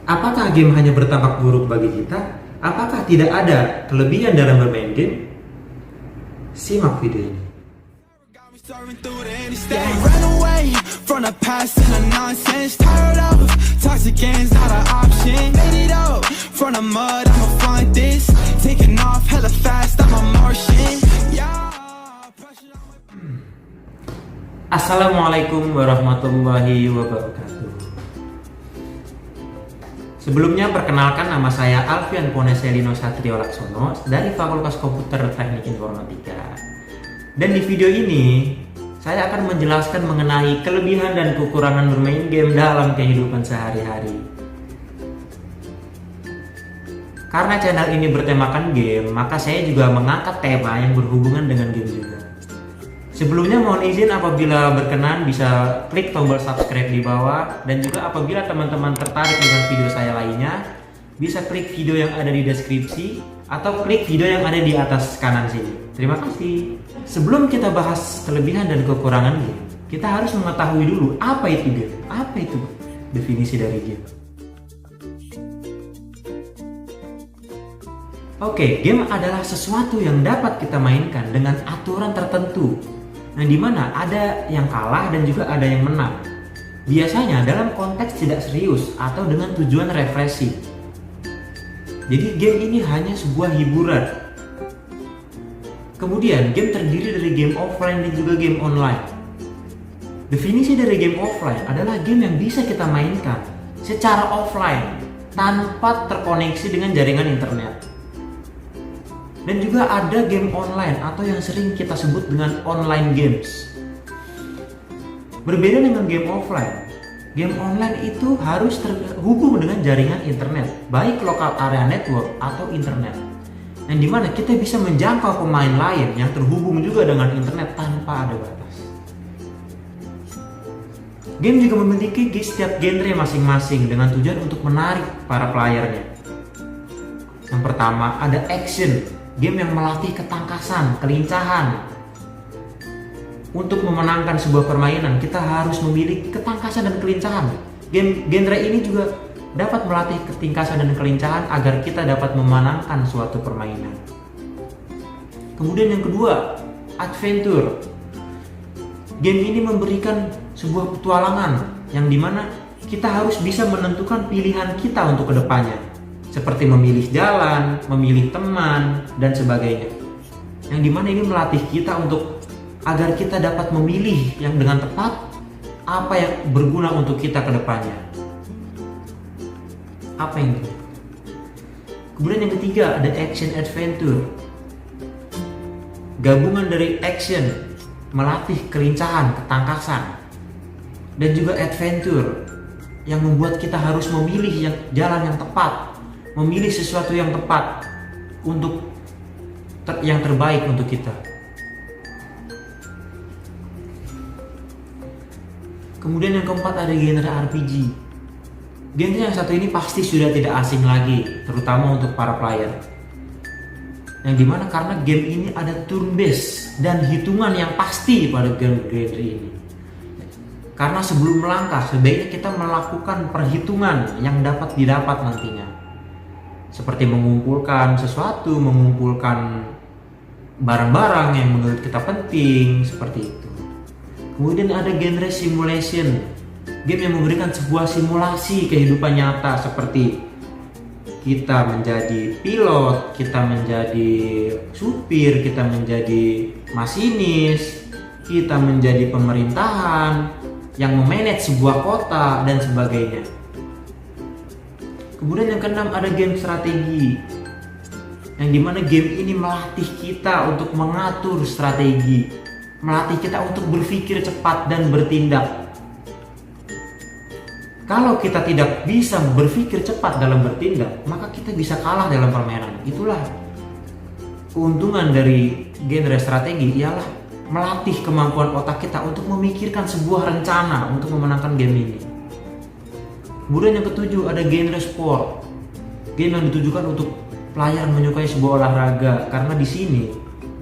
Apakah game hanya bertampak buruk bagi kita? Apakah tidak ada kelebihan dalam bermain game? Simak video ini. Assalamualaikum warahmatullahi wabarakatuh. Sebelumnya perkenalkan, nama saya Alfian Poneselino Satrio Laksono dari Fakultas Komputer Teknik Informatika. Dan di video ini saya akan menjelaskan mengenai kelebihan dan kekurangan bermain game dalam kehidupan sehari-hari. Karena channel ini bertemakan game, maka saya juga mengangkat tema yang berhubungan dengan game juga. Sebelumnya mohon izin apabila berkenan bisa klik tombol subscribe di bawah, dan juga apabila teman-teman tertarik dengan video saya lainnya bisa klik video yang ada di deskripsi atau klik video yang ada di atas kanan sini. Terima kasih. Sebelum kita bahas kelebihan dan kekurangan game, kita harus mengetahui dulu apa itu game, apa itu definisi dari game. Oke, game adalah sesuatu yang dapat kita mainkan dengan aturan tertentu. Nah, di mana ada yang kalah dan juga ada yang menang. Biasanya dalam konteks tidak serius atau dengan tujuan refreshing. Jadi game ini hanya sebuah hiburan. Kemudian game terdiri dari game offline dan juga game online. Definisi dari game offline adalah game yang bisa kita mainkan secara offline tanpa terkoneksi dengan jaringan internet. Dan juga ada game online atau yang sering kita sebut dengan online games. Berbeda dengan game offline, game online itu harus terhubung dengan jaringan internet, baik lokal area network atau internet, yang dimana kita bisa menjangkau pemain lain yang terhubung juga dengan internet tanpa ada batas. Game juga memiliki setiap genre masing-masing dengan tujuan untuk menarik para playernya. Yang pertama ada action, game yang melatih ketangkasan, kelincahan. Untuk memenangkan sebuah permainan, kita harus memiliki ketangkasan dan kelincahan. Genre ini juga dapat melatih ketangkasan dan kelincahan agar kita dapat memenangkan suatu permainan. Kemudian yang kedua, adventure. Game ini memberikan sebuah petualangan yang dimana kita harus bisa menentukan pilihan kita untuk kedepannya, seperti memilih jalan, memilih teman, dan sebagainya. Yang dimana ini melatih kita untuk agar kita dapat memilih yang dengan tepat apa yang berguna untuk kita ke depannya. Apa yang itu? Kemudian yang ketiga ada action adventure. Gabungan dari action, melatih kelincahan, ketangkasan, dan juga adventure yang membuat kita harus memilih jalan yang tepat, memilih sesuatu yang tepat untuk yang terbaik untuk kita. Kemudian yang keempat ada genre RPG. Genre yang satu ini pasti sudah tidak asing lagi, terutama untuk para player. Yang dimana karena game ini ada turn based dan hitungan yang pasti pada genre ini. Karena sebelum melangkah sebaiknya kita melakukan perhitungan yang dapat didapat nantinya. Seperti mengumpulkan sesuatu, mengumpulkan barang-barang yang menurut kita penting, seperti itu. Kemudian ada genre simulation, game yang memberikan sebuah simulasi kehidupan nyata, seperti kita menjadi pilot, kita menjadi supir, kita menjadi masinis, kita menjadi pemerintahan yang memanage sebuah kota dan sebagainya. Kemudian yang keenam ada game strategi, yang dimana game ini melatih kita untuk mengatur strategi, melatih kita untuk berpikir cepat dan bertindak. Kalau kita tidak bisa berpikir cepat dalam bertindak, maka kita bisa kalah dalam permainan. Itulah keuntungan dari genre strategi, ialah melatih kemampuan otak kita untuk memikirkan sebuah rencana untuk memenangkan game ini. Kemudian yang ketujuh ada genre sport, game yang ditujukan untuk player menyukai sebuah olahraga, karena di sini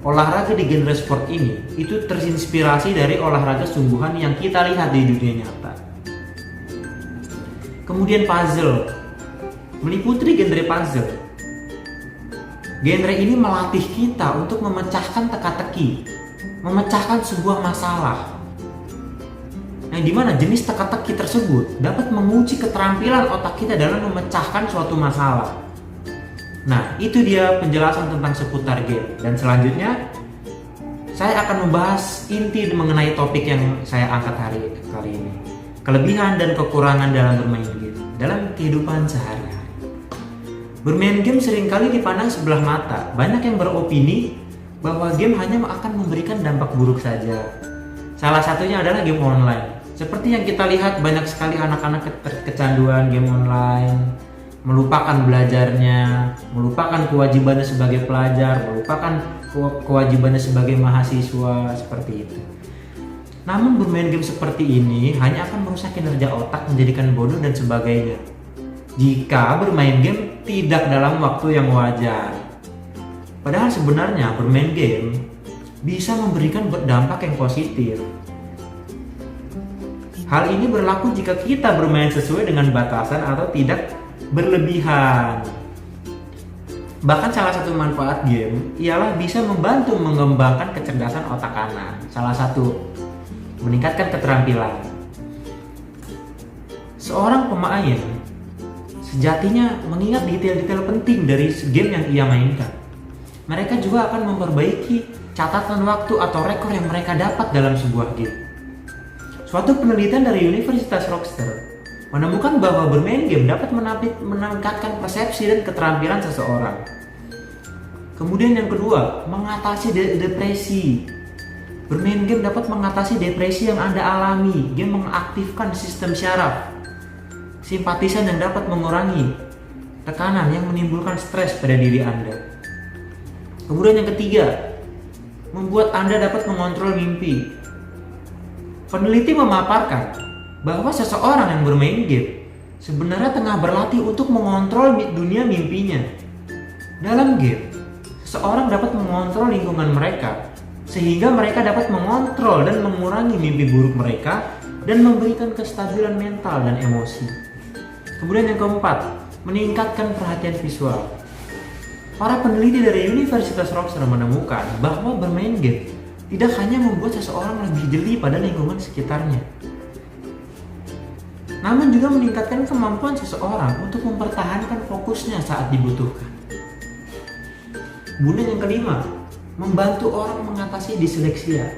olahraga di genre sport ini itu terinspirasi dari olahraga sungguhan yang kita lihat di dunia nyata. Kemudian puzzle, meliputi genre puzzle. Genre ini melatih kita untuk memecahkan teka-teki, memecahkan sebuah masalah. Yang dimana jenis teka-teki tersebut dapat menguji keterampilan otak kita dalam memecahkan suatu masalah. Nah, itu dia penjelasan tentang seputar game. Dan selanjutnya, saya akan membahas inti mengenai topik yang saya angkat hari ini. Kelebihan dan kekurangan dalam bermain game dalam kehidupan sehari-hari. Bermain game seringkali dipandang sebelah mata. Banyak yang beropini bahwa game hanya akan memberikan dampak buruk saja. Salah satunya adalah game online. Seperti yang kita lihat, banyak sekali anak-anak kecanduan game online, melupakan belajarnya, melupakan kewajibannya sebagai pelajar, melupakan kewajibannya sebagai mahasiswa, seperti itu. Namun bermain game seperti ini hanya akan merusak kinerja otak, menjadikan bodoh dan sebagainya jika bermain game tidak dalam waktu yang wajar. Padahal sebenarnya bermain game bisa memberikan dampak yang positif. Hal ini berlaku jika kita bermain sesuai dengan batasan atau tidak berlebihan. Bahkan salah satu manfaat game ialah bisa membantu mengembangkan kecerdasan otak anak. Salah satu, meningkatkan keterampilan. Seorang pemain sejatinya mengingat detail-detail penting dari game yang ia mainkan. Mereka juga akan memperbaiki catatan waktu atau rekor yang mereka dapat dalam sebuah game. Suatu penelitian dari Universitas Rochester menemukan bahwa bermain game dapat meningkatkan persepsi dan keterampilan seseorang. Kemudian yang kedua, mengatasi depresi. Bermain game dapat mengatasi depresi yang Anda alami. Game mengaktifkan sistem syaraf simpatisan yang dapat mengurangi tekanan yang menimbulkan stres pada diri Anda. Kemudian yang ketiga, membuat Anda dapat mengontrol mimpi. Peneliti memaparkan bahwa seseorang yang bermain game sebenarnya tengah berlatih untuk mengontrol dunia mimpinya. Dalam game, seseorang dapat mengontrol lingkungan mereka sehingga mereka dapat mengontrol dan mengurangi mimpi buruk mereka dan memberikan kestabilan mental dan emosi. Kemudian yang keempat, meningkatkan perhatian visual. Para peneliti dari Universitas Rochester menemukan bahwa bermain game tidak hanya membuat seseorang lebih jeli pada lingkungan sekitarnya, namun juga meningkatkan kemampuan seseorang untuk mempertahankan fokusnya saat dibutuhkan. Kemudian yang kelima, membantu orang mengatasi disleksia.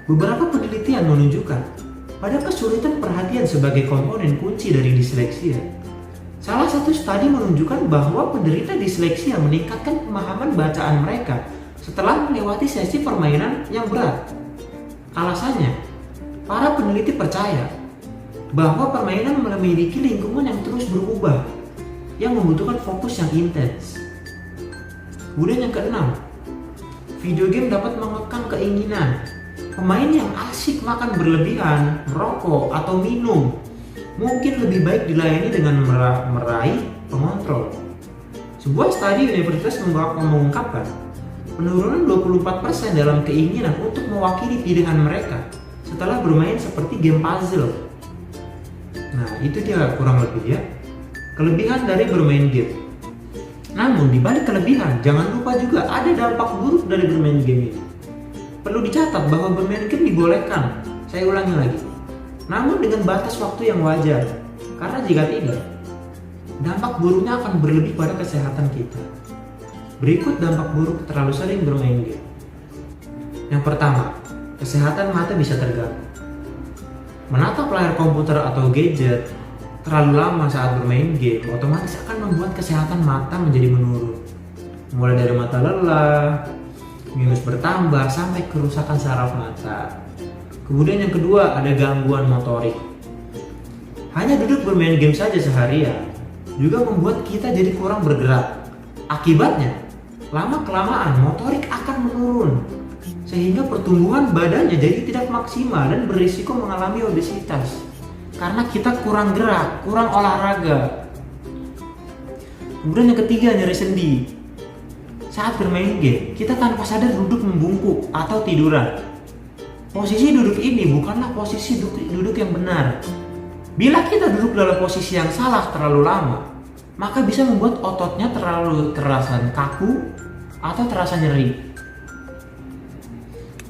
Beberapa penelitian menunjukkan pada kesulitan perhatian sebagai komponen kunci dari disleksia. Salah satu studi menunjukkan bahwa penderita disleksia meningkatkan pemahaman bacaan mereka setelah melewati sesi permainan yang berat. Alasannya, para peneliti percaya bahwa permainan memiliki lingkungan yang terus berubah, yang membutuhkan fokus yang intens. Kemudian yang keenam, video game dapat mengekang keinginan. Pemain yang asik makan berlebihan, merokok, atau minum mungkin lebih baik dilayani dengan meraih pengontrol. Sebuah studi universitas mengungkapkan penurunan 24% dalam keinginan untuk mewakili pilihan mereka setelah bermain seperti game puzzle. Nah, itu dia kurang lebih ya kelebihan dari bermain game. Namun di balik kelebihan, jangan lupa juga ada dampak buruk dari bermain game ini. Perlu dicatat bahwa bermain game dibolehkan, saya ulangi lagi, namun dengan batas waktu yang wajar. Karena jika tidak, dampak buruknya akan berlebih pada kesehatan kita. Berikut dampak buruk terlalu sering bermain game. Yang pertama, kesehatan mata bisa terganggu. Menatap layar komputer atau gadget terlalu lama saat bermain game otomatis akan membuat kesehatan mata menjadi menurun. Mulai dari mata lelah, minus bertambah, sampai kerusakan saraf mata. Kemudian yang kedua, ada gangguan motorik. Hanya duduk bermain game saja seharian juga membuat kita jadi kurang bergerak. Akibatnya, lama-kelamaan motorik akan menurun, sehingga pertumbuhan badannya jadi tidak maksimal dan berisiko mengalami obesitas. Karena kita kurang gerak, kurang olahraga. Kemudian yang ketiga, nyeri sendi. Saat bermain game, kita tanpa sadar duduk membungkuk atau tiduran. Posisi duduk ini bukanlah posisi duduk yang benar. Bila kita duduk dalam posisi yang salah terlalu lama, maka bisa membuat ototnya terasa kaku atau terasa nyeri.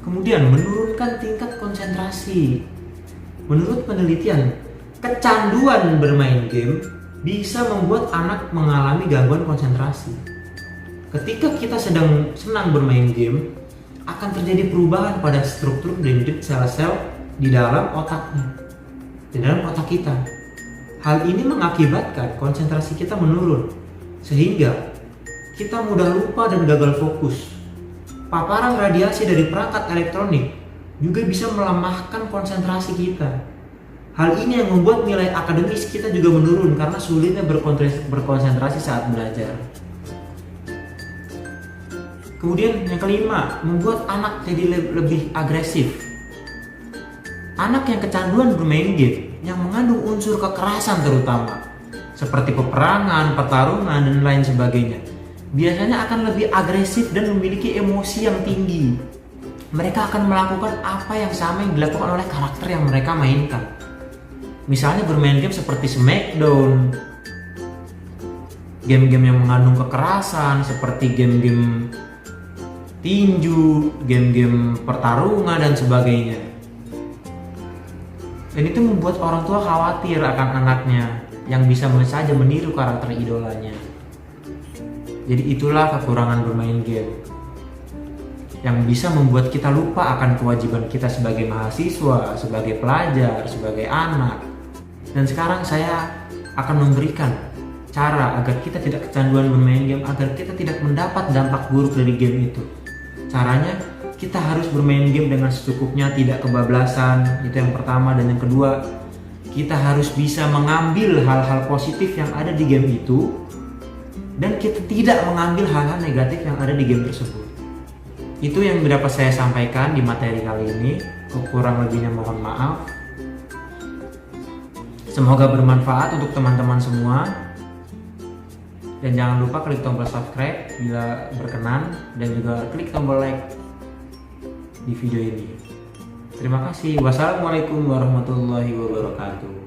Kemudian menurunkan tingkat konsentrasi. Menurut penelitian, kecanduan bermain game bisa membuat anak mengalami gangguan konsentrasi. Ketika kita sedang senang bermain game, akan terjadi perubahan pada struktur dendrit sel-sel di dalam otaknya, di dalam otak kita. Hal ini mengakibatkan konsentrasi kita menurun, sehingga kita mudah lupa dan gagal fokus. Paparan radiasi dari perangkat elektronik juga bisa melemahkan konsentrasi kita. Hal ini yang membuat nilai akademis kita juga menurun karena sulitnya berkonsentrasi saat belajar. Kemudian yang kelima, membuat anak jadi lebih agresif. Anak yang kecanduan bermain game yang mengandung unsur kekerasan terutama, seperti peperangan, pertarungan, dan lain sebagainya, biasanya akan lebih agresif dan memiliki emosi yang tinggi. Mereka akan melakukan apa yang sama yang dilakukan oleh karakter yang mereka mainkan. Misalnya bermain game seperti Smackdown, game-game yang mengandung kekerasan seperti game-game tinju, game-game pertarungan, dan sebagainya. Dan itu membuat orang tua khawatir akan anaknya yang bisa saja meniru karakter idolanya. Jadi itulah kekurangan bermain game yang bisa membuat kita lupa akan kewajiban kita sebagai mahasiswa, sebagai pelajar, sebagai anak. Dan sekarang saya akan memberikan cara agar kita tidak kecanduan bermain game, agar kita tidak mendapat dampak buruk dari game itu. Caranya, kita harus bermain game dengan secukupnya, tidak kebablasan, itu yang pertama. Dan yang kedua, kita harus bisa mengambil hal-hal positif yang ada di game itu, dan kita tidak mengambil hal-hal negatif yang ada di game tersebut. Itu yang dapat saya sampaikan di materi kali ini. Kurang lebihnya mohon maaf. Semoga bermanfaat untuk teman-teman semua. Dan jangan lupa klik tombol subscribe bila berkenan, dan juga klik tombol like di video ini. Terima kasih. Wassalamualaikum warahmatullahi wabarakatuh.